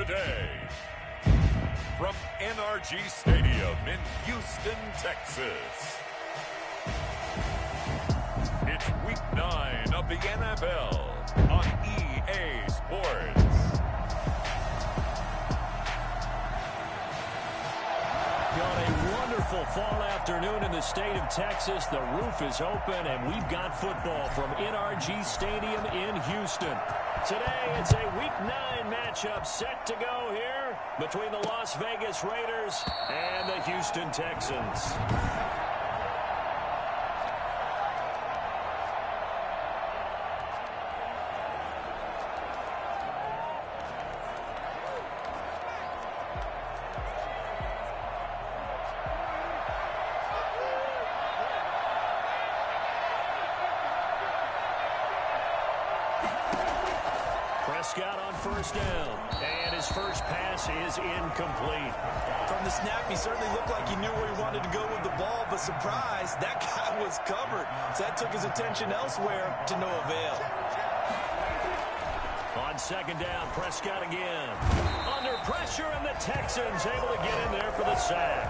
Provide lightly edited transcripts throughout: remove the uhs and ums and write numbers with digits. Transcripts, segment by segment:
today. From NRG Stadium in Houston, Texas. It's Week 9 of the NFL on EA Sports. On a wonderful fall afternoon in the state of Texas, the roof is open, and we've got football from NRG Stadium in Houston. Today, it's a Week 9 matchup set to go here between the Las Vegas Raiders and the Houston Texans. Prescott on first down, and his first pass is incomplete. From the snap, he certainly looked like he knew where he wanted to go with the ball, but surprise, that guy was covered. So that took his attention elsewhere to no avail. On second down, Prescott again. Under pressure, and the Texans able to get in there for the sack.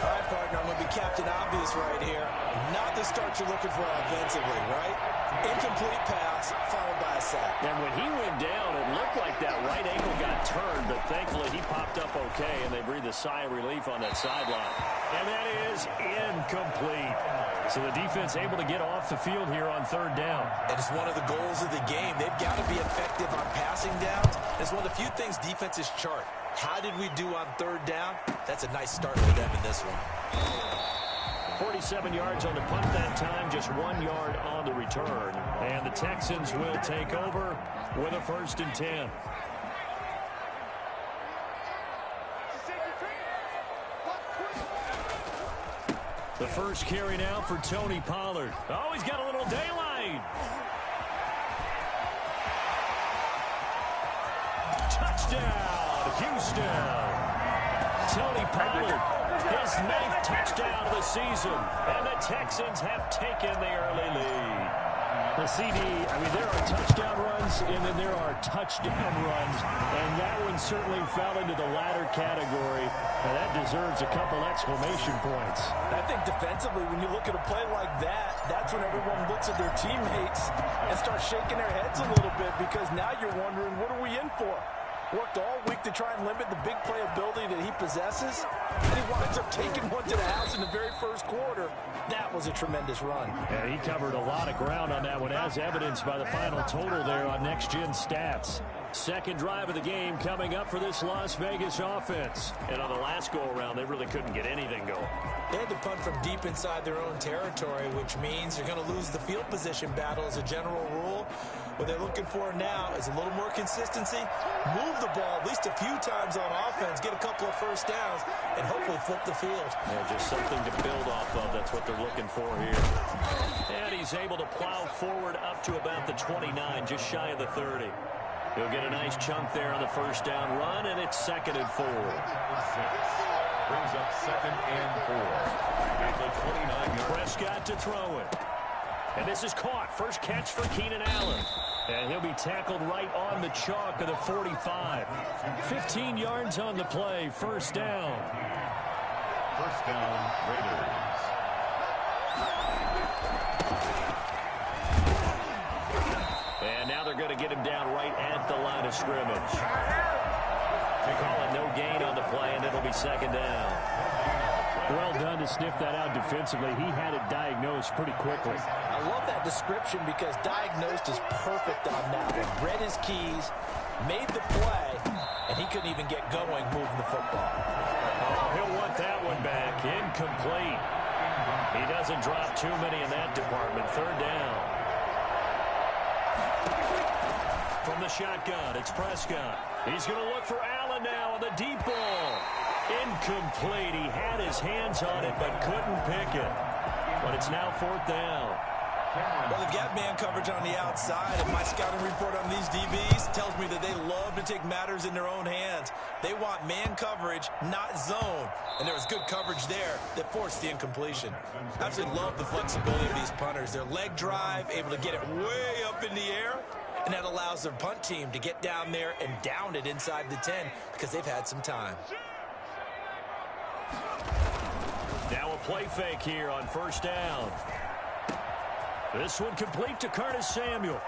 All right, partner, I'm going to be Captain Obvious right here. Not the start you're looking for offensively, right? Incomplete pass, followed by a sack. And when he went down, it looked like that right ankle got turned, but thankfully he popped up okay, and they breathed a sigh of relief on that sideline. And that is incomplete. So the defense able to get off the field here on third down. And it's one of the goals of the game. They've got to be effective on passing downs. It's one of the few things defenses chart. How did we do on third down? That's a nice start for them in this one. 47 yards on the punt that time, just 1 yard on the return. And the Texans will take over with a 1st and 10. The first carry now for Tony Pollard. Oh, he's got a little daylight. Touchdown, Houston. Tony Pollard, his 9th touchdown of the season, and the Texans have taken the early lead. The CD, there are touchdown runs, and then there are touchdown runs, and that one certainly fell into the latter category, and that deserves a couple exclamation points. I think defensively, when you look at a play like that, that's when everyone looks at their teammates and starts shaking their heads a little bit, because now you're wondering, what are we in for? Worked all week to try and limit the big play ability that he possesses, and he winds up taking one to the house in the very first quarter. That was a tremendous run. Yeah, he covered a lot of ground on that one, as evidenced by the final total there on Next Gen Stats. Second drive of the game coming up for this Las Vegas offense. And on the last go-around, they really couldn't get anything going. They had to punt from deep inside their own territory, which means you're going to lose the field position battle as a general rule. What they're looking for now is a little more consistency, move the ball at least a few times on offense, get a couple of first downs, and hopefully flip the field. Yeah, just something to build off of. That's what they're looking for here. And he's able to plow forward up to about the 29, just shy of the 30. He'll get a nice chunk there on the first down run, and it's 2nd and 4. Brings up 2nd and 4. At the 29-yard. Prescott to throw it. And this is caught. First catch for Keenan Allen. And he'll be tackled right on the chalk of the 45. 15 yards on the play. First down. First down, Raiders. And now they're going to get him down right at the line of scrimmage. They call it no gain on the play, and it'll be 2nd down. Well done to sniff that out defensively. He had it diagnosed pretty quickly. I love that description because diagnosed is perfect on that one. Read his keys, made the play, and he couldn't even get going moving the football. Oh, he'll want that one back. Incomplete. He doesn't drop too many in that department. 3rd down. From the shotgun, it's Prescott. He's going to look for Allen now on the deep ball. Incomplete. He had his hands on it but couldn't pick it. But it's now 4th down. Well, they've got man coverage on the outside, and my scouting report on these DBs tells me that they love to take matters in their own hands. They want man coverage, not zone. And there was good coverage there that forced the incompletion. Absolutely love the flexibility of these punters. Their leg drive, able to get it way up in the air, and that allows their punt team to get down there and down it inside the 10 because they've had some time. Now a play fake here on first down. This one complete to Curtis Samuel.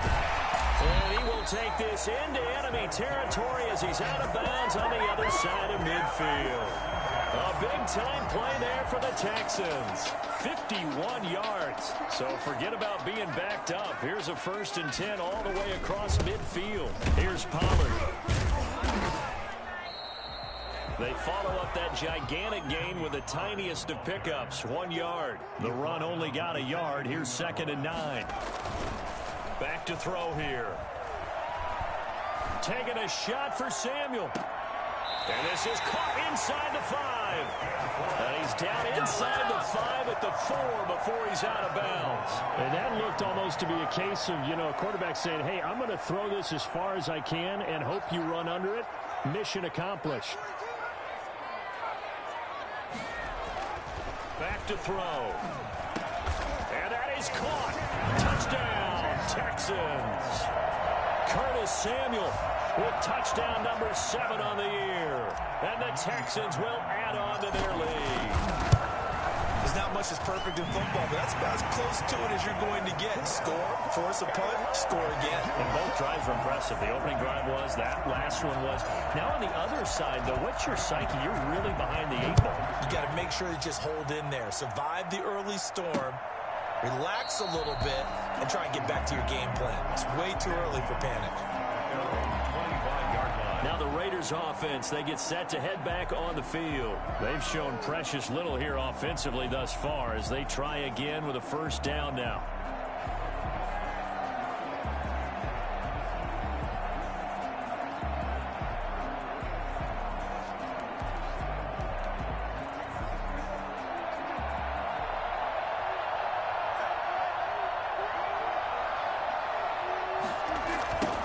And he will take this into enemy territory as he's out of bounds on the other side of midfield. A big-time play there for the Texans. 51 yards. So forget about being backed up. Here's a 1st and 10 all the way across midfield. Here's Pollard. They follow up that gigantic gain with the tiniest of pickups, 1 yard. The run only got a yard. Here's 2nd and 9. Back to throw here. Taking a shot for Samuel. And this is caught inside the 5. And he's down inside the 5 at the 4 before he's out of bounds. And that looked almost to be a case of, a quarterback saying, hey, I'm going to throw this as far as I can and hope you run under it. Mission accomplished. Back to throw. And that is caught. Touchdown, Texans. Curtis Samuel with touchdown number 7 on the year. And the Texans will add on to their lead. There's not much that's perfect in football, but that's about as close to it as you're going to get. Score, force a punt, score again. And both drives were impressive. The opening drive was, that last one was. Now on the other side, though, what's your psyche? You're really behind the 8 ball. You got to make sure you just hold in there. Survive the early storm, relax a little bit, and try and get back to your game plan. It's way too early for panic. Now the Raiders offense, they get set to head back on the field. They've shown precious little here offensively thus far as they try again with a 1st down now.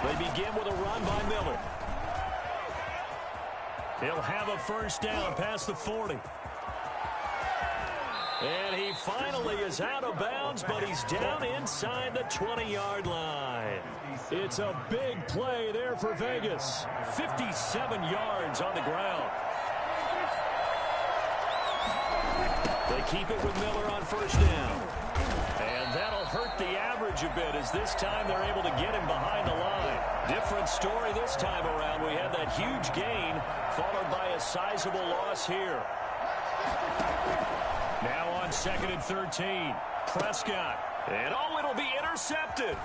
They begin with a run by Miller. He'll have a 1st down past the 40. And he finally is out of bounds, but he's down inside the 20-yard line. It's a big play there for Vegas. 57 yards on the ground. They keep it with Miller on 1st down. And that'll hurt the average a bit as this time they're able to get him behind the line. Different story this time around. We had that huge gain followed by a sizable loss here. Now on 2nd and 13. Prescott. And it'll be intercepted.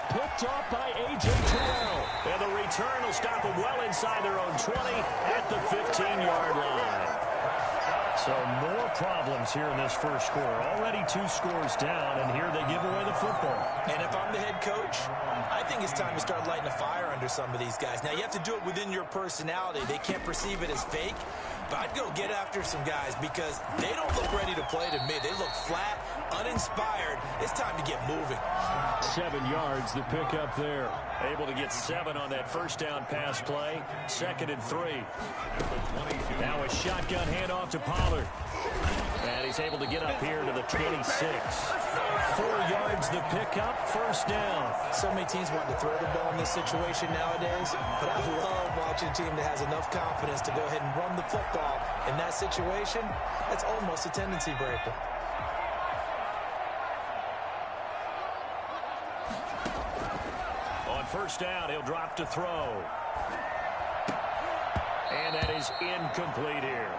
Picked off by A.J. Terrell. And the return will stop them well inside their own 20 at the 15-yard line. So more problems here in this first quarter. Already 2 scores down, and here they give away the football. And if I'm the head coach, I think it's time to start lighting a fire under some of these guys. Now, you have to do it within your personality. They can't perceive it as fake. But I'd go get after some guys because they don't look ready to play to me. They look flat, uninspired. It's time to get moving. 7 yards, the pickup there. Able to get 7 on that 1st down pass play. 2nd and 3. Now a shotgun handoff to Pollard. And he's able to get up here to the 26. 4 yards the pickup, 1st down. So many teams want to throw the ball in this situation nowadays, but I love watching a team that has enough confidence to go ahead and run the football. In that situation, that's almost a tendency breaker. On 1st down, he'll drop to throw. And that is incomplete here.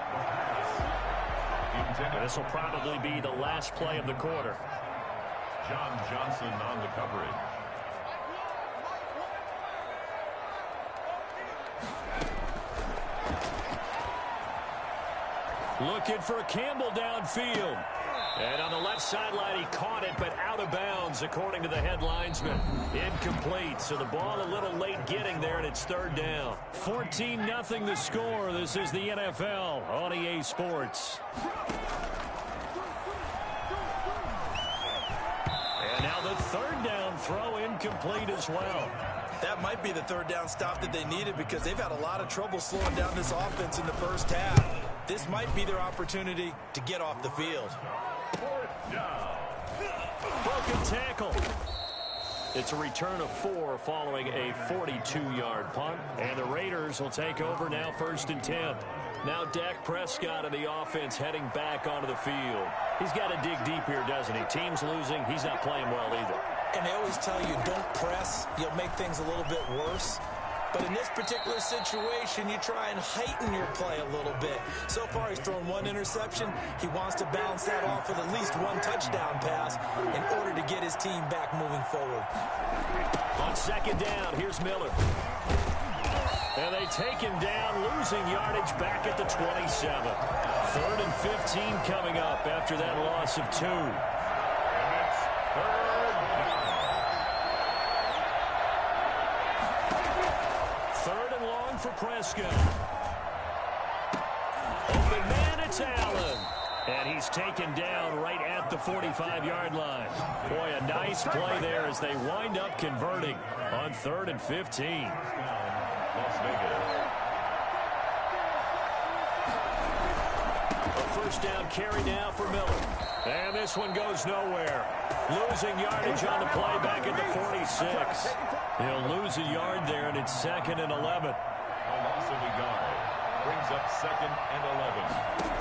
And this will probably be the last play of the quarter. John Johnson on the coverage. Looking for Campbell downfield. And on the left sideline, he caught it, but out of bounds, according to the head linesman. Incomplete, so the ball a little late getting there, and it's 3rd down. 14-0 the score. This is the NFL on EA Sports. And now the 3rd down throw incomplete as well. That might be the 3rd down stop that they needed because they've had a lot of trouble slowing down this offense in the first half. This might be their opportunity to get off the field. Broken tackle. It's a return of 4 following a 42-yard punt. And the Raiders will take over now 1st and 10. Now Dak Prescott of the offense heading back onto the field. He's got to dig deep here, doesn't he? Team's losing. He's not playing well either. And they always tell you, don't press. You'll make things a little bit worse. But in this particular situation, you try and heighten your play a little bit. So far, he's thrown 1 interception. He wants to bounce that off with at least 1 touchdown pass in order to get his team back moving forward. On 2nd down, here's Miller. And they take him down, losing yardage back at the 27. 3rd and 15 coming up after that loss of 2. For Prescott. Open man, it's Allen. And he's taken down right at the 45-yard line. Boy, a nice play there as they wind up converting on 3rd and 15. Las Vegas. A 1st down carry now for Miller. And this one goes nowhere. Losing yardage on the play back at the 46. He'll lose a yard there, and it's 2nd and 11. Loss of a yard brings up 2nd and 11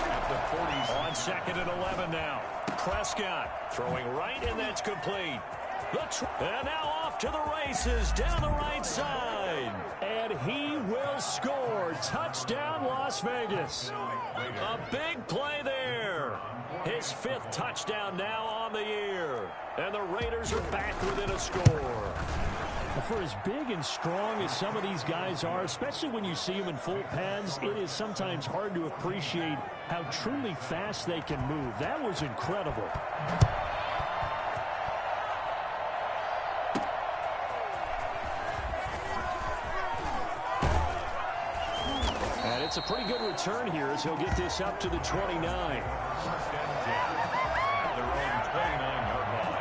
at the 40. On 2nd and 11 now. Prescott throwing right, and that's complete. And now off to the races down the right side. And he will score. Touchdown, Las Vegas. A big play there. His 5th touchdown now on the year. And the Raiders are back within a score. For as big and strong as some of these guys are, especially when you see them in full pads, it is sometimes hard to appreciate how truly fast they can move. That was incredible. And it's a pretty good return here as he'll get this up to the 29. At their own 29-yard line.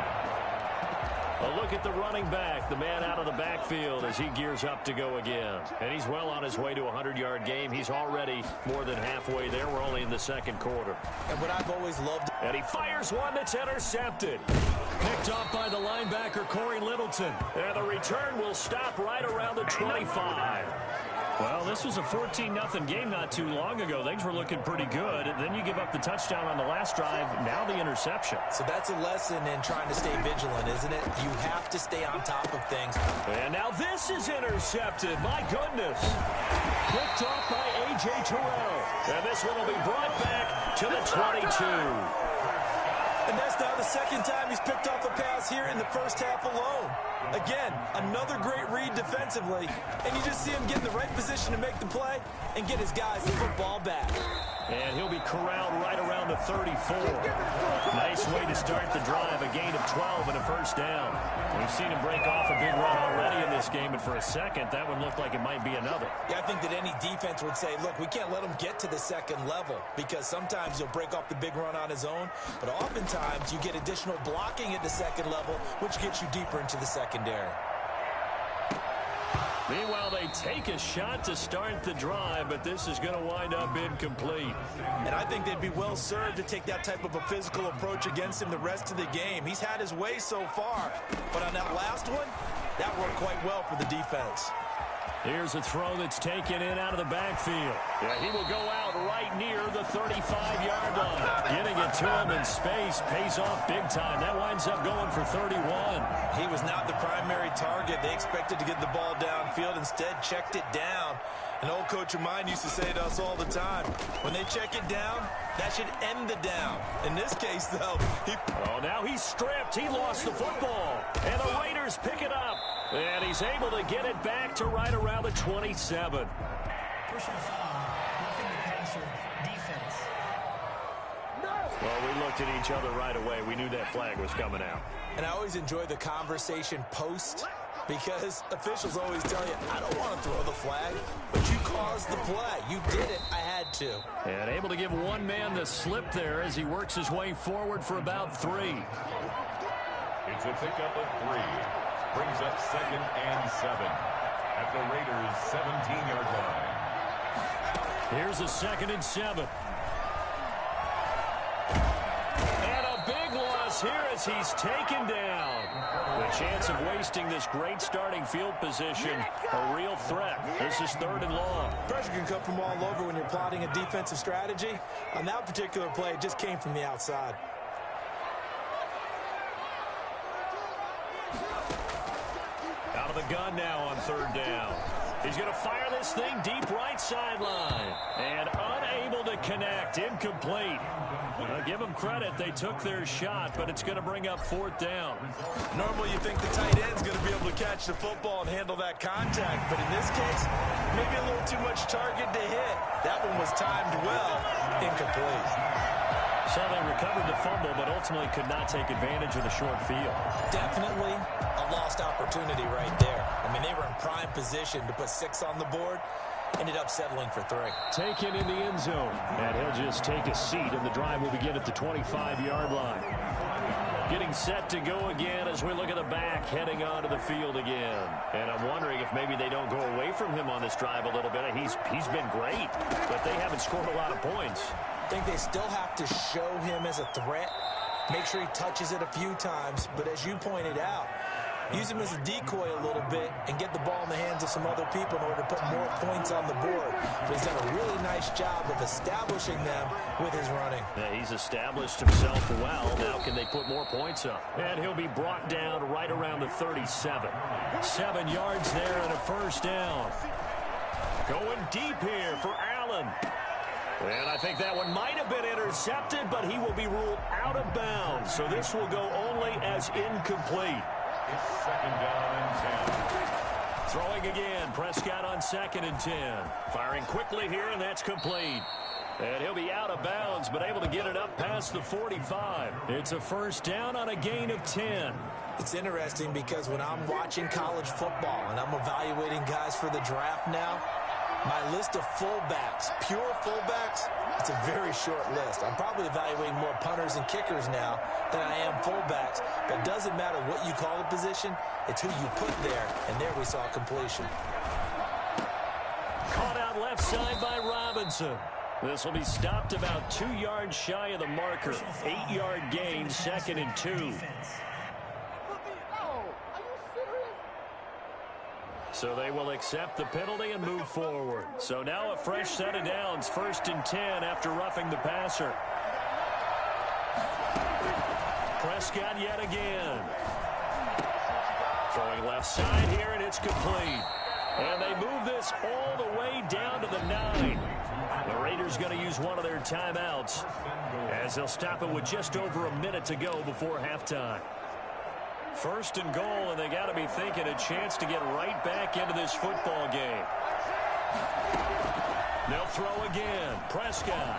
A look at the running back, the man out of the backfield as he gears up to go again. And he's well on his way to a 100-yard game. He's already more than halfway there. We're only in the 2nd quarter. And what I've always loved. And he fires one that's intercepted. Picked up by the linebacker, Corey Littleton. And the return will stop right around the 25. Well, this was a 14-0 game not too long ago. Things were looking pretty good. Then you give up the touchdown on the last drive. Now the interception. So that's a lesson in trying to stay vigilant, isn't it? You have to stay on top of things. And now this is intercepted. My goodness. Picked off by A.J. Terrell. And this one will be brought back to the 22. And that's now the 2nd time he's picked off a pass here in the 1st half alone. Again, another great read defensively, and you just see him get in the right position to make the play and get his guys the football back. And he'll be corralled right around the 34. Nice way to start the drive, a gain of 12 and a 1st down. We've seen him break off a big run already in this game, but for a second, that one looked like it might be another. Yeah, I think that any defense would say, look, we can't let him get to the 2nd level because sometimes he'll break off the big run on his own, but oftentimes you get additional blocking at the 2nd level, which gets you deeper into the secondary. Meanwhile, they take a shot to start the drive, but this is going to wind up incomplete. And I think they'd be well served to take that type of a physical approach against him the rest of the game. He's had his way so far, but on that last one, that worked quite well for the defense. Here's a throw that's taken in out of the backfield. Yeah, he will go out right near the 35-yard line. Getting it to him in space pays off big time. That winds up going for 31. He was not the primary target. They expected to get the ball downfield. Instead, checked it down. An old coach of mine used to say to us all the time, when they check it down, that should end the down. In this case, though, now he's stripped. He lost the football. And the Raiders pick it up. And he's able to get it back to right around the 27. Personal foul, roughing the passer, defense. Well, we looked at each other right away. We knew that flag was coming out. And I always enjoy the conversation post because officials always tell you, I don't want to throw the flag, but you caused the play. You did it. I had to. And able to give one man the slip there as he works his way forward for about 3. It's a pickup of 3. Brings up 2nd and 7 at the Raiders' 17-yard line. Here's a 2nd and 7. is here as he's taken down. The chance of wasting this great starting field position, a real threat. This is 3rd and long. Pressure can come from all over when you're plotting a defensive strategy. On that particular play, it just came from the outside. Out of the gun now on 3rd down. He's going to fire this thing deep right sideline. And unable to connect. Incomplete. Well, give them credit. They took their shot, but it's going to bring up 4th down. Normally you think the tight end's going to be able to catch the football and handle that contact, but in this case, maybe a little too much target to hit. That one was timed well. Incomplete. So they recovered the fumble, but ultimately could not take advantage of the short field. Definitely a lost opportunity right there. I mean, they were in prime position to put 6 on the board. Ended up settling for 3. Taken in the end zone. And he'll just take a seat, and the drive will begin at the 25-yard line. Getting set to go again as we look at the back, heading onto the field again. And I'm wondering if maybe they don't go away from him on this drive a little bit. He's been great, but they haven't scored a lot of points. I think they still have to show him as a threat. Make sure he touches it a few times. But as you pointed out, use him as a decoy a little bit and get the ball in the hands of some other people in order to put more points on the board. But he's done a really nice job of establishing them with his running. Yeah, he's established himself well. Now can they put more points up? And he'll be brought down right around the 37. 7 yards there and a 1st down. Going deep here for Allen. And I think that one might have been intercepted, but he will be ruled out of bounds. So this will go only as incomplete. It's 2nd down and 10. Throwing again. Prescott on 2nd and 10. Firing quickly here, and that's complete. And he'll be out of bounds, but able to get it up past the 45. It's a 1st down on a gain of 10. It's interesting because when I'm watching college football and I'm evaluating guys for the draft now, my list of fullbacks, pure fullbacks, it's a very short list. I'm probably evaluating more punters and kickers now than I am fullbacks. But it doesn't matter what you call the position, it's who you put there. And there we saw completion. Caught out left side by Robinson. This will be stopped about 2 yards shy of the marker. 8-yard gain, 2nd and 2. So they will accept the penalty and move forward. So now a fresh set of downs, 1st and 10 after roughing the passer. Prescott yet again. Throwing left side here, and it's complete. And they move this all the way down to the 9. The Raiders going to use one of their timeouts as they'll stop it with just over a minute to go before halftime. 1st and goal, and they got to be thinking a chance to get right back into this football game. They'll throw again. Prescott.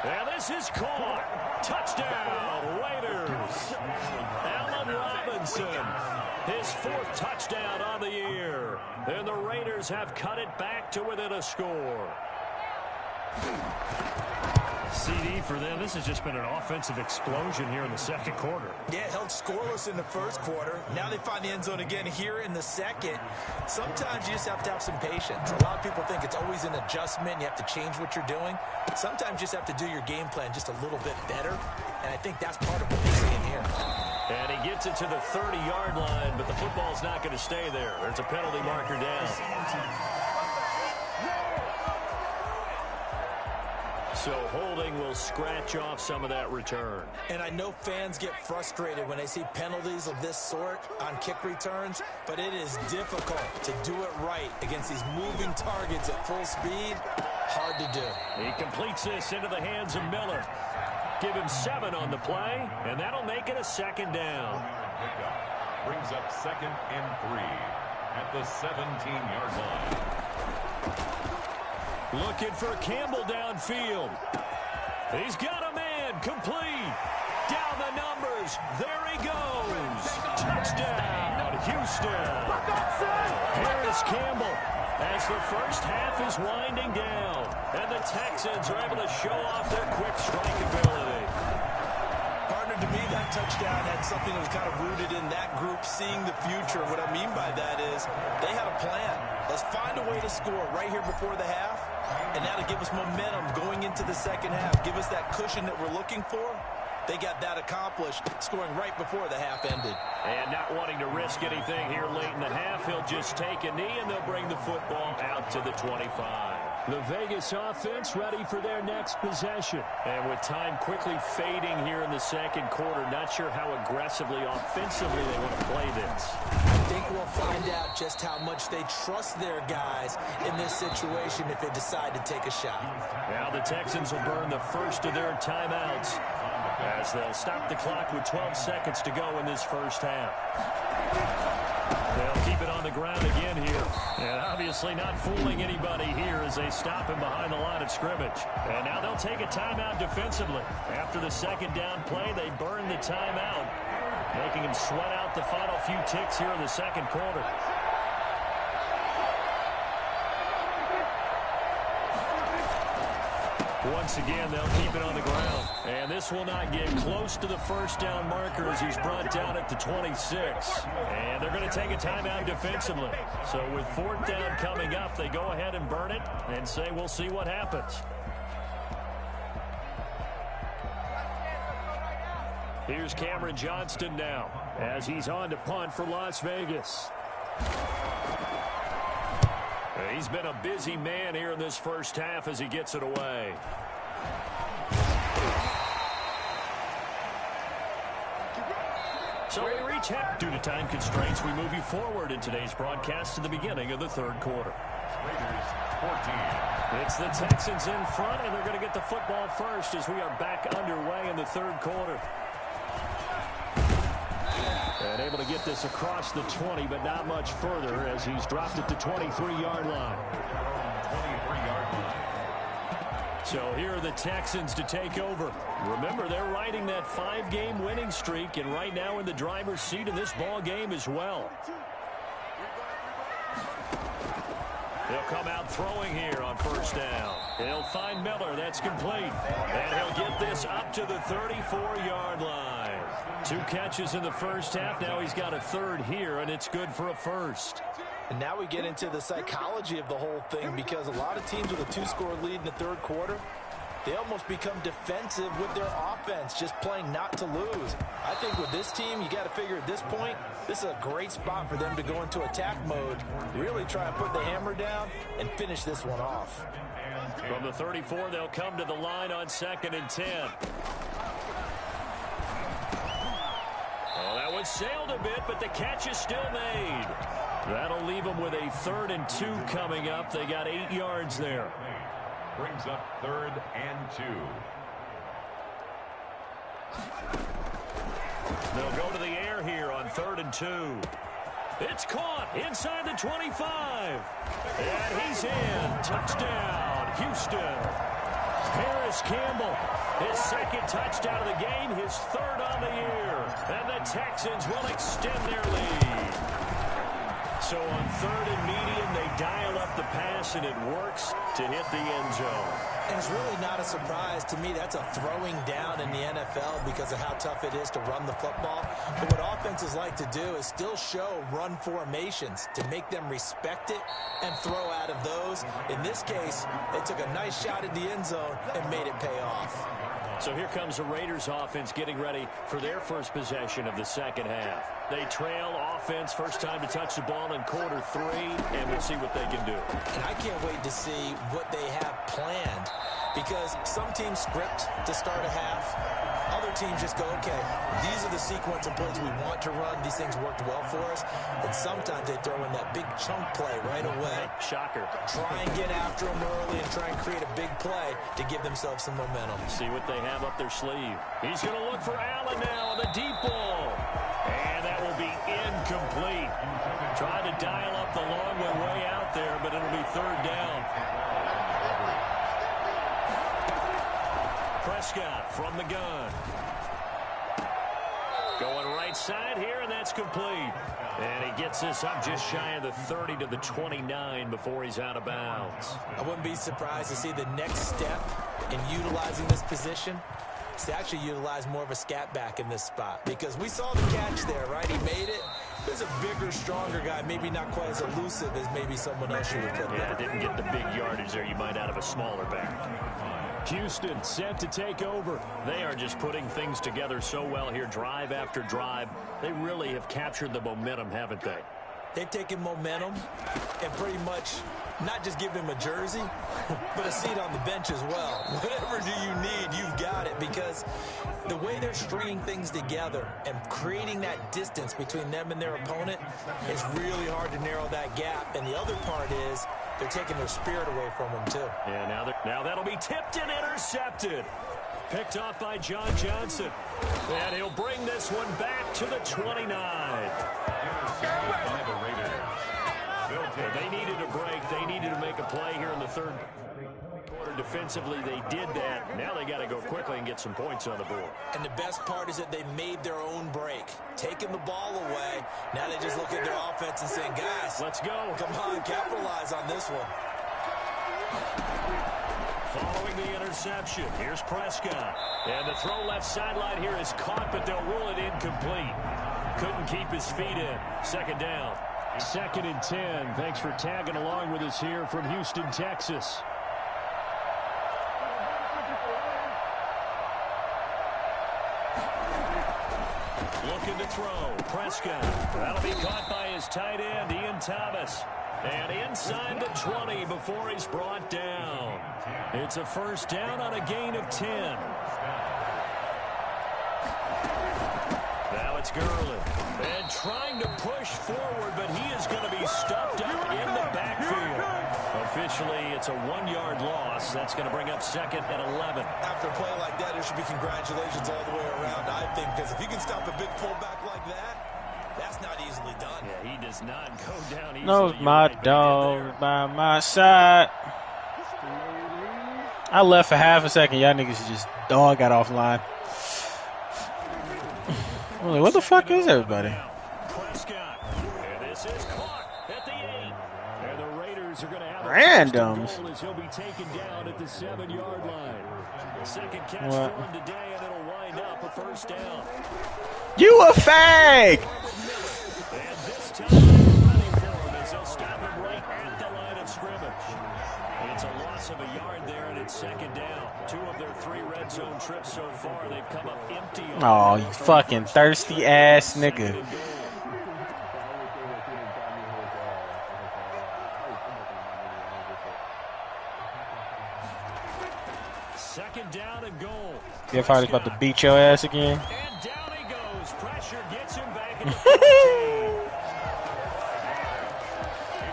And this is caught. Touchdown, Raiders. Allen Robinson. His 4th touchdown on the year. And the Raiders have cut it back to within a score. CD for them. This has just been an offensive explosion here in the 2nd quarter. Yeah, held scoreless in the 1st quarter. Now they find the end zone again here in the 2nd. Sometimes you just have to have some patience. A lot of people think it's always an adjustment. You have to change what you're doing. Sometimes you just have to do your game plan just a little bit better. And I think that's part of what we're seeing here. And he gets it to the 30-yard line, but the football's not going to stay there. There's a penalty marker down. So holding will scratch off some of that return. And I know fans get frustrated when they see penalties of this sort on kick returns, but it is difficult to do it right against these moving targets at full speed. Hard to do. He completes this into the hands of Miller. Give him 7 on the play, and that'll make it a 2nd down. Brings up 2nd and 3 at the 17-yard line. Looking for Campbell downfield. He's got a man. Complete. Down the numbers. There he goes. Touchdown, Houston. Here is Campbell as the 1st half is winding down. And the Texans are able to show off their quick strike ability. Partner, to me, that touchdown had something that was kind of rooted in that group seeing the future. What I mean by that is they had a plan. Let's find a way to score right here before the half. And that'll give us momentum going into the 2nd half. Give us that cushion that we're looking for. they got that accomplished, scoring right before the half ended. And not wanting to risk anything here late in the half, he'll just take a knee, and they'll bring the football out to the 25. The Vegas offense ready for their next possession. And with time quickly fading here in the second quarter, not sure how aggressively, offensively they want to play this. I think we'll find out just how much they trust their guys in this situation if they decide to take a shot. Now the Texans will burn the first of their timeouts as they'll stop the clock with 12 seconds to go in this first half. They'll keep it on the ground again here. And obviously not fooling anybody here as they stop him behind the line of scrimmage. And now they'll take a timeout defensively. After the second down play, they burn the timeout, making him sweat out the final few ticks here in the second quarter. Once again, they'll keep it on the ground. And this will not get close to the first down marker as he's brought down at the 26. And they're going to take a timeout defensively. So with fourth down coming up, they go ahead and burn it and say we'll see what happens. Here's Cameron Johnston now as he's on to punt for Las Vegas. He's been a busy man here in this first half as he gets it away. So we reach half. Due to time constraints, we move you forward in today's broadcast to the beginning of the third quarter. Raiders 14. It's the Texans in front, and they're going to get the football first as we are back underway in the third quarter. And able to get this across the 20, but not much further as he's dropped it to 23-yard line. 23-yard line. So here are the Texans to take over. Remember, they're riding that 5-game winning streak, and right now in the driver's seat in this ball game as well. He'll come out throwing here on first down. He'll find Miller. That's complete. And he'll get this up to the 34-yard line. 2 catches in the first half. Now he's got a third here, and it's good for a first. And now we get into the psychology of the whole thing, because a lot of teams with a 2-score lead in the third quarter, they almost become defensive with their offense, just playing not to lose. I think with this team, you got to figure at this point, this is a great spot for them to go into attack mode, really try and put the hammer down and finish this one off. From the 34, they'll come to the line on 2nd and 10. Oh, that one sailed a bit, but the catch is still made. That'll leave them with a 3rd and 2 coming up. They got 8 yards there. Brings up 3rd and 2. They'll go to the air here on 3rd and 2. It's caught inside the 25. And he's in. Touchdown, Houston. Harris Campbell, his 2nd touchdown of the game, his 3rd on the year. And the Texans will extend their lead. So on 3rd and medium, they dial up the pass, and it works to hit the end zone. And it's really not a surprise to me. That's a throwing down in the NFL because of how tough it is to run the football. But what offenses like to do is still show run formations to make them respect it and throw out of those. In this case, they took a nice shot at the end zone and made it pay off. So here comes the Raiders offense getting ready for their first possession of the second half. They trail offense, first time to touch the ball in quarter 3, and we'll see what they can do. And I can't wait to see what they have planned, because some teams script to start a half. Other teams just go, okay, these are the sequence of plays we want to run. These things worked well for us. And sometimes they throw in that big chunk play right away. Shocker. Try and get after them early and try and create a big play to give themselves some momentum. See what they have up their sleeve. He's going to look for Allen now on the deep ball. And that will be incomplete. Trying to dial up the long one way out there, but it'll be 3rd down. Prescott from the gun. Going right side here, and that's complete. And he gets this up just shy of the 30 to the 29 before he's out of bounds. I wouldn't be surprised to see the next step in utilizing this position is to actually utilize more of a scat back in this spot, because we saw the catch there, right? He made it. There's a bigger, stronger guy, maybe not quite as elusive as maybe someone else should have put there. Yeah, didn't get the big yardage there you might out of a smaller back. Houston set to take over. They are just putting things together so well here, drive after drive. They really have captured the momentum, haven't they? They've taken momentum and pretty much not just given him a jersey, but a seat on the bench as well. Whatever do you need, you've got it, because the way they're stringing things together and creating that distance between them and their opponent is really hard to narrow that gap. And the other part is they're taking their spirit away from them, too. Yeah, now that'll be tipped and intercepted. Picked off by John Johnson. And he'll bring this one back to the 29. They needed a break. They needed to make a play here in the third quarter. Defensively, they did that. Now they got to go quickly and get some points on the board. And the best part is that they made their own break, taking the ball away. Now they just look at their offense and saying, guys, let's go. Come on, capitalize on this one. Following the interception, here's Prescott. And the throw left sideline here is caught, but they'll rule it incomplete. Couldn't keep his feet in. Second down. 2nd and 10. Thanks for tagging along with us here from Houston, Texas. Looking to throw. Prescott. That'll be caught by his tight end, Ian Thomas. And inside the 20 before he's brought down. It's a first down on a gain of 10. Now it's Gurley. And trying to push forward, but he is going to be stuffed up in the backfield. Officially, it's a 1-yard loss. That's going to bring up 2nd and 11. After a play like that, there should be congratulations all the way around, I think, because if you can stop a big fullback like that, that's not easily done. Yeah, he does not go down easily. No, my dog by my side. I left for half a second. Y'all niggas just dog got offline. I'm like, what the fuck is everybody? Prescott. And this is caught at the 8. And the Raiders are going to have randoms. as he'll be taken down at the 7-yard line. Second catch for him today, and it'll wind up a first down. You a fag! And this time they're ready for him as they'll stop him right at the line of scrimmage. It's a loss of a yard there, and it's 2nd down. 2 of their 3 red zone trips so far, they've come up empty. Oh, you fucking thirsty ass nigga. Second down and goal. Jeff Hardy's about to beat your ass again. And down he goes. Pressure gets him back in the 14.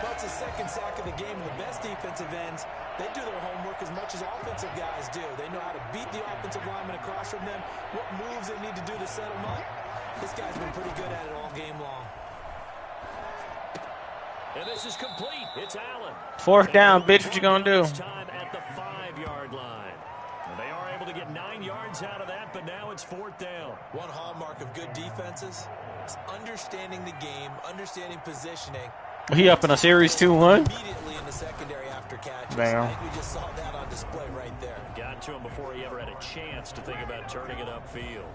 That's the 2nd sack of the game. And the best defensive ends, they do their homework as much as offensive guys do. They know how to beat the offensive lineman across from them, what moves they need to do to set them up. This guy's been pretty good at it all game long. And this is complete. It's Allen. 4th down, bitch. What you gonna do? Time at the 5-yard line. And they are able to get 9 yards out of that, but now it's 4th down. One hallmark of good defenses is understanding the game, understanding positioning. He up in a series 2-1. Immediately in the secondary after catches. Bam. I think we just saw that on display right there. Got to him before he ever had a chance to think about turning it upfield.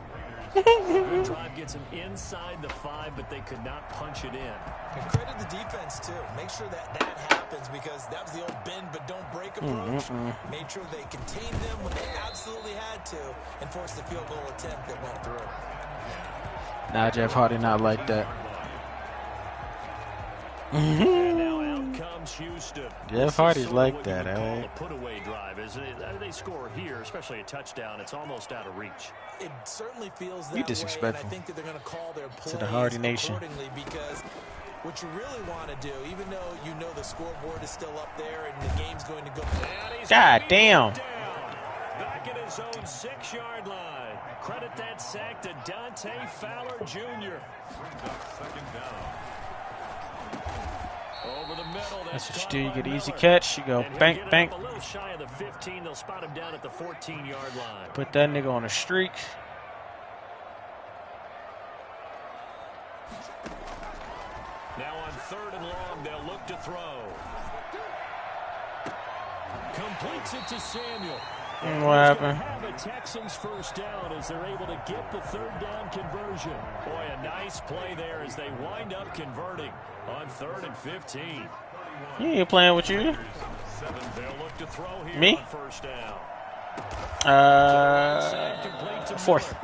Good drive gets him inside the 5, but they could not punch it in. And credit the defense, too. Make sure that happens, because that was the old bend but don't break approach. Made sure they contained them when they absolutely had to and forced the field goal attempt that went through. Nah, Jeff Hardy not like that. And now out comes Houston. Jeff Hardy's Sort of like what that, you would call eh? a put-away drive, isn't it? They score here, especially a touchdown. It's almost out of reach. It certainly feels that You way, disrespectful and I think that they're going to call their plays to the Hardy Nation. accordingly, because what you really want to do, even though you know the scoreboard is still up there and the game's going to go. God damn. Back at his own 6-yard line. Credit that sack to Dante Fowler Jr. Second down. Over the middle. That's what you do. You get easy catch. You go bank, bank. A little shy of the 15. They'll spot him down at the 14-yard line. Put that nigga on a streak. Now on 3rd and long, they'll look to throw. Completes it to Samuel. What happened? Have a Texans first down as they're able to get the 3rd down conversion. Boy, a nice play there as they wind up converting on 3rd and 15. He ain't playing with you. They'll look to throw here Me? on first down. Fourth.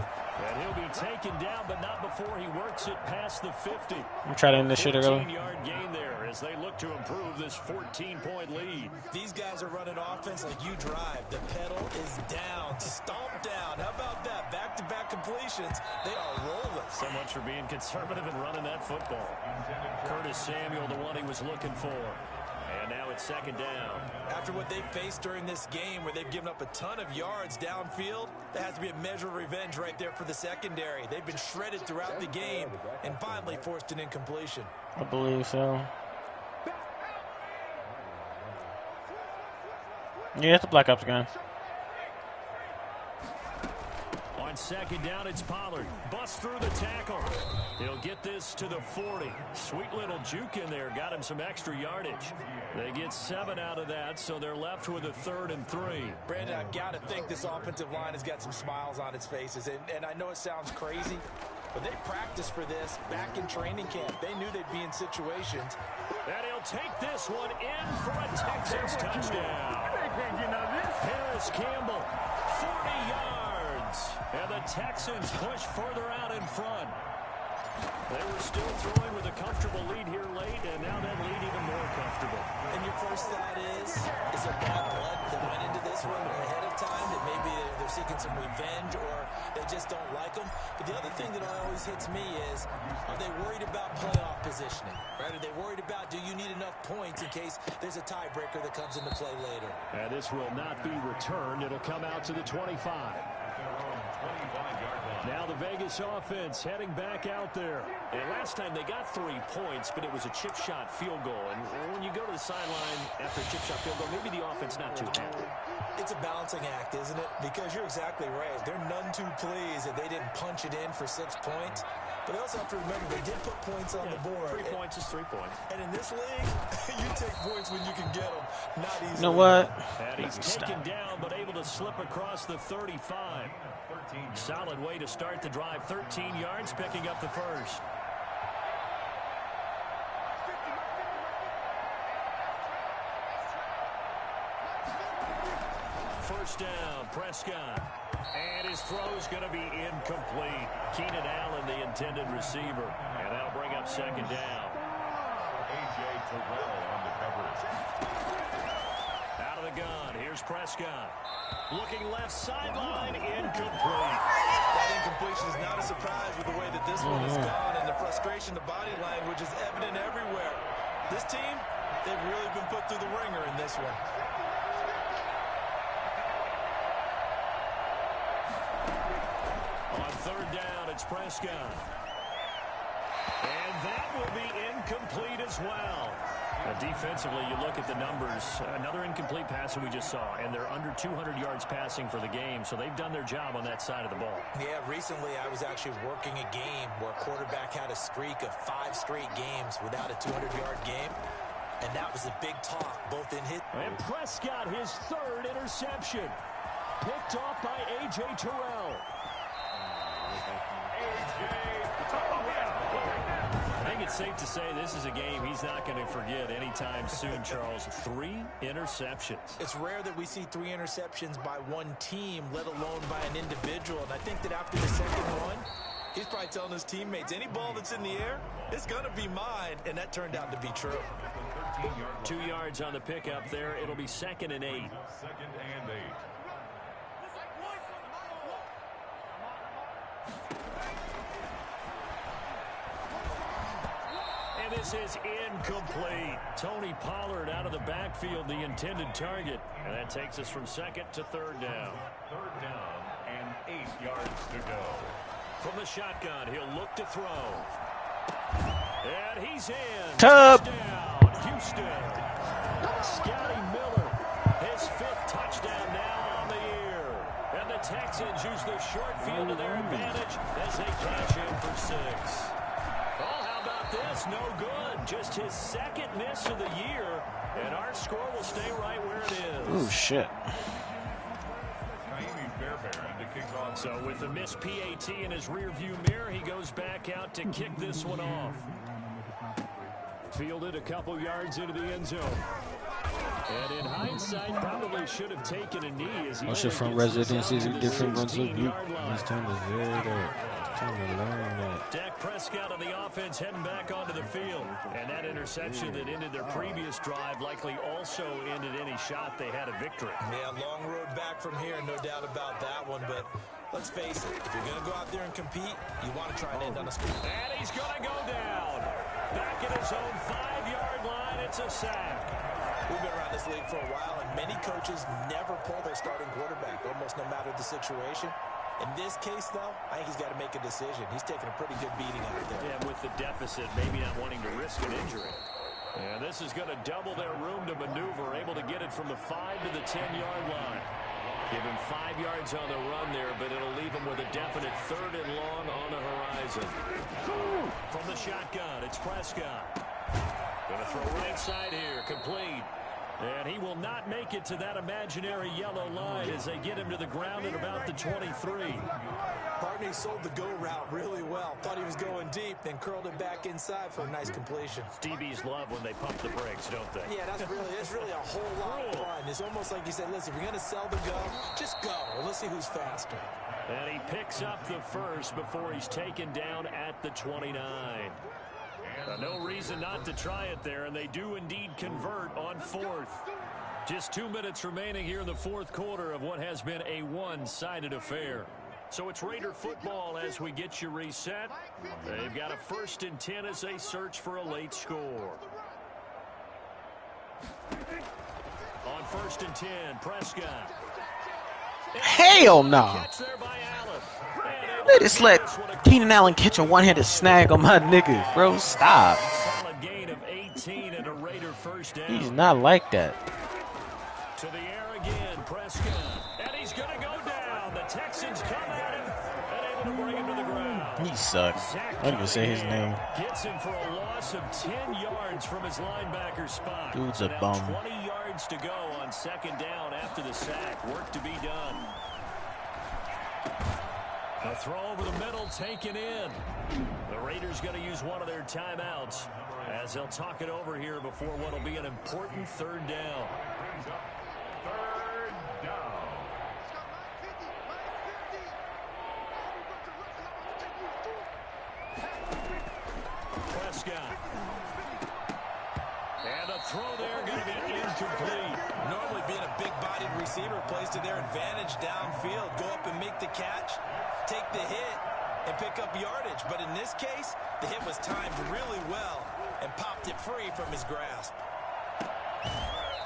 And he'll be taken down, but not before he works it past the 50. I'm trying to end this shit early. 14-yard gain there as they look to improve this 14-point lead. These guys are running offense like you drive. The pedal is down, stomped down. How about that? Back-to-back completions. They are rolling. So much for being conservative and running that football. Curtis Samuel, the one he was looking for. And now it's second down. After what they faced during this game where they've given up a ton of yards downfield, there has to be a measure of revenge right there for the secondary. They've been shredded throughout the game and finally forced an incompletion. I believe so. Yeah, it's the Black Ops gun. On second down, it's Pollard. Busts through the tackle. He'll get this to the 40. Sweet little juke in there. Got him some extra yardage. They get 7 out of that, so they're left with a 3rd and 3. Brandon, I've got to think this offensive line has got some smiles on its faces. And I know it sounds crazy, but they practiced for this back in training camp. They knew they'd be in situations. And he'll take this one in for a Texans touchdown. Harris Campbell, 40 yards. And the Texans push further out in front. They were still throwing with a comfortable lead here late, and now that lead even more comfortable. And your first thought is there bad blood that went into this one ahead of time, that maybe they're seeking some revenge or they just don't like them? But the other thing that always hits me is, are they worried about playoff positioning? Right? Are they worried about, do you need enough points in case there's a tiebreaker that comes into play later? And this will not be returned. It'll come out to the 25. Now the Vegas offense heading back out there. And last time they got 3 points, but it was a chip shot field goal. And when you go to the sideline after a chip shot field goal, maybe the offense not too happy. It's a balancing act, isn't it? Because you're exactly right. They're none too pleased that they didn't punch it in for 6 points. But they also have to remember they did put points on the board. 3 points is 3 points. And in this league, you take points when you can get them. Not easy. You know what? And he's taken down, but able to slip across the 35. Solid way to start the drive. 13 yards, picking up the first. First down, Prescott. And his throw's going to be incomplete. Keenan Allen, the intended receiver. And that'll bring up second down. A.J. Terrell on the coverage. Out of the gun, here's Prescott. Looking left sideline, incomplete. That incompletion is not a surprise with the way that this one has gone, and the frustration, the body language is evident everywhere. This team, they've really been put through the ringer in this one. On third down, it's Prescott. And that will be incomplete as well. Defensively, you look at the numbers. Another incomplete pass that we just saw, and they're under 200 yards passing for the game, so they've done their job on that side of the ball. Yeah, recently I was actually working a game where a quarterback had a streak of 5 straight games without a 200-yard game, and that was a big talk, both in his... And Prescott, his 3rd interception. Picked off by A.J. Terrell. I think it's safe to say this is a game he's not going to forget anytime soon, Charles. 3 interceptions. It's rare that we see 3 interceptions by one team, let alone by an individual. And I think that after the second one, he's probably telling his teammates, any ball that's in the air, it's going to be mine. And that turned out to be true. 2 yards on the pickup there. It'll be 2nd and 8. 2nd and 8. And this is incomplete. Tony Pollard out of the backfield, the intended target. And that takes us from 2nd to 3rd down. 3rd down and 8 yards to go. From the shotgun, he'll look to throw. And he's in. Touchdown, Houston. Scotty Miller, his 5th touchdown now on the year. And the Texans use the short field to their advantage as they cash in for 6. Oh, how about this? No good. Just his 2nd miss of the year. And our score will stay right where it is. Oh, shit. So with the missed PAT in his rearview mirror, he goes back out to kick this one off. Fielded a couple yards into the end zone. And in hindsight, probably should have taken a knee as he Once you're from residencies in different runs of you, it's time to zero that. It's time to learn that. Dak Prescott on the offense heading back onto the field. And that interception that ended their previous drive likely also ended any shot they had a victory. Yeah, long road back from here, no doubt about that one. But let's face it, if you're going to go out there and compete, you want to try and end on a score. And he's going to go down. Back at his own 5-yard line, it's a sack. We've been around this league for a while, and many coaches never pull their starting quarterback, almost no matter the situation. In this case, though, I think he's got to make a decision. He's taking a pretty good beating out there. Yeah, with the deficit, maybe not wanting to risk an injury. And this is going to double their room to maneuver, able to get it from the 5 to the 10-yard line. Give him 5 yards on the run there, but it'll leave him with a definite 3rd and long on the horizon. From the shotgun, it's Prescott. Going to throw right side here, complete. And he will not make it to that imaginary yellow line as they get him to the ground at about the 23. Partney sold the go route really well. Thought he was going deep, then curled it back inside for a nice completion. DBs love when they pump the brakes, don't they? Yeah, that's really a whole lot of fun. It's almost like you said, listen, if you're going to sell the go, just go. Well, let's see who's faster. And he picks up the first before he's taken down at the 29. No reason not to try it there, and they do indeed convert on 4th. Just 2 minutes remaining here in the 4th quarter of what has been a one-sided affair. So it's Raider football as we get you reset. They've got a 1st and 10 as they search for a late score. On 1st and 10, Prescott. Hell no. They just let Keenan Allen catch a one-handed snag on my nigga, bro. Stop. Solid gain of 18 and a Raider first down. He's not like that. To the air again, Prescott. And he's going to go down. The Texans come at him and able to bring him to the ground. He sucks. I don't even say his name. Gets him for a loss of 10 yards from his linebacker spot. Dude's a Now bum. 20 yards to go on 2nd down after the sack. Work to be done. A throw over the middle taken in. The Raiders going to use one of their timeouts as they'll talk it over here before what will be an important 3rd down. 3rd down. Prescott. And a throw there going to be incomplete. Normally being a big-bodied receiver plays to their advantage downfield. Go up and make the catch, take the hit, and pick up yardage. But in this case, the hit was timed really well and popped it free from his grasp.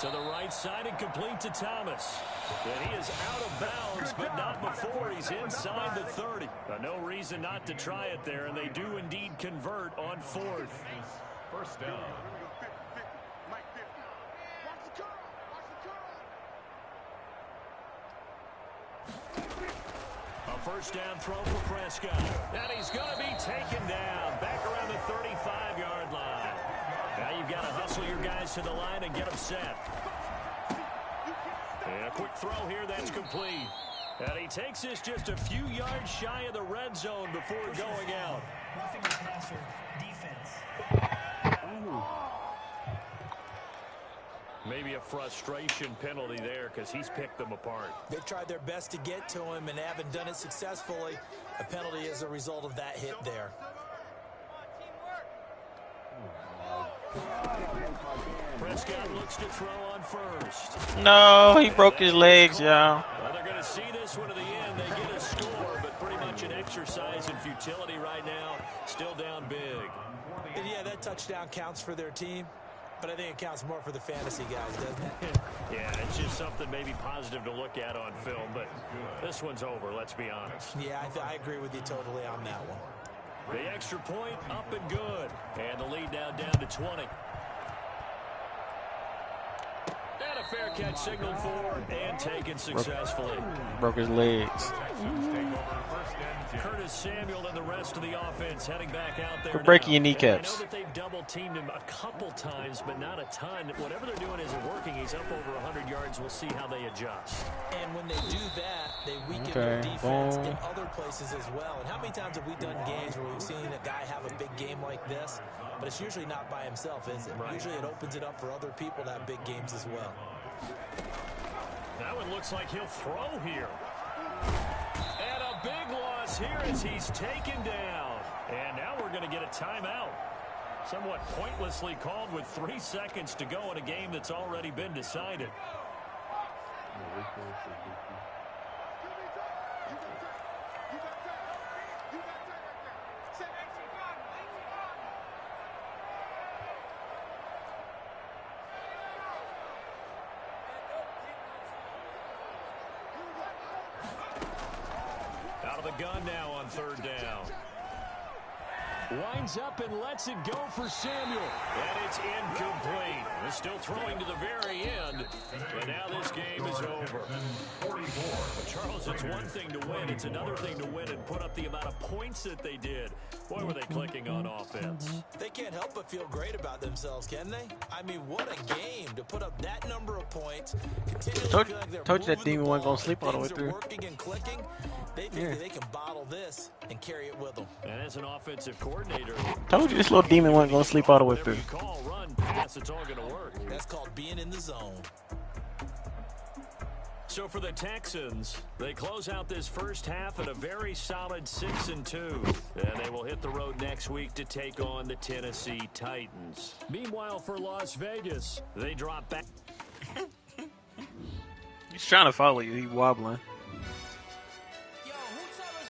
To the right side and complete to Thomas. And he is out of bounds, but not before he's inside the 30. No reason not to try it there, and they do indeed convert on 4th. 1st down. A 1st down throw for Prescott. And he's going to be taken down back around the 35-yard line. Now you've got to hustle your guys to the line and get them set. And a quick throw here, that's complete. And he takes this just a few yards shy of the red zone before going out. Roughing the passer, defense. Maybe a frustration penalty there because he's picked them apart. They've tried their best to get to him and haven't done it successfully. A penalty is a result of that hit there. Prescott looks to throw on 1st. No, he broke his legs, y'all. Well, they're going to see this one to the end. They get a score, but pretty much an exercise in futility right now. Still down big. And yeah, that touchdown counts for their team, but I think it counts more for the fantasy guys, doesn't it? Yeah, it's just something maybe positive to look at on film, but this one's over, let's be honest. Yeah, I agree with you totally on that one. The extra point up and good. And the lead now down to 20. And a fair catch signaled for and taken successfully. Broke his legs. Curtis Samuel and the rest of the offense heading back out there. We're breaking your I know kneecaps. that they've double-teamed him a couple times, but not a ton. Whatever they're doing isn't working. He's up over 100 yards. We'll see how they adjust. And when they do that, They weaken their defense in other places as well. And how many times have we done games where we've seen a guy have a big game like this, but it's usually not by himself, is it? Right. Usually it opens it up for other people to have big games as well. That one looks like he'll throw here. And a big loss here as he's taken down. And now we're going to get a timeout. Somewhat pointlessly called with 3 seconds to go in a game that's already been decided. Out of the gun now on 3rd down. Winds up and lets it go for Samuel. And it's incomplete. They're still throwing to the very end. But now this game is over. But Charles, it's one thing to win. It's another thing to win and put up the amount of points that they did. Boy, were they clicking on offense. They can't help but feel great about themselves, can they? I mean, what a game to put up that number of points. Told you that demon wasn't going to sleep all the way through. Working and clicking. They think that they can bottle this and carry it with them. And as an offensive coordinator, told you this little demon wasn't going to sleep all the way through. Call, run, pass, it's all going to work. That's called being in the zone. So for the Texans, they close out this first half at a very solid 6-2. And they will hit the road next week to take on the Tennessee Titans. Meanwhile, for Las Vegas, they drop back. He's trying to follow you. He's wobbling.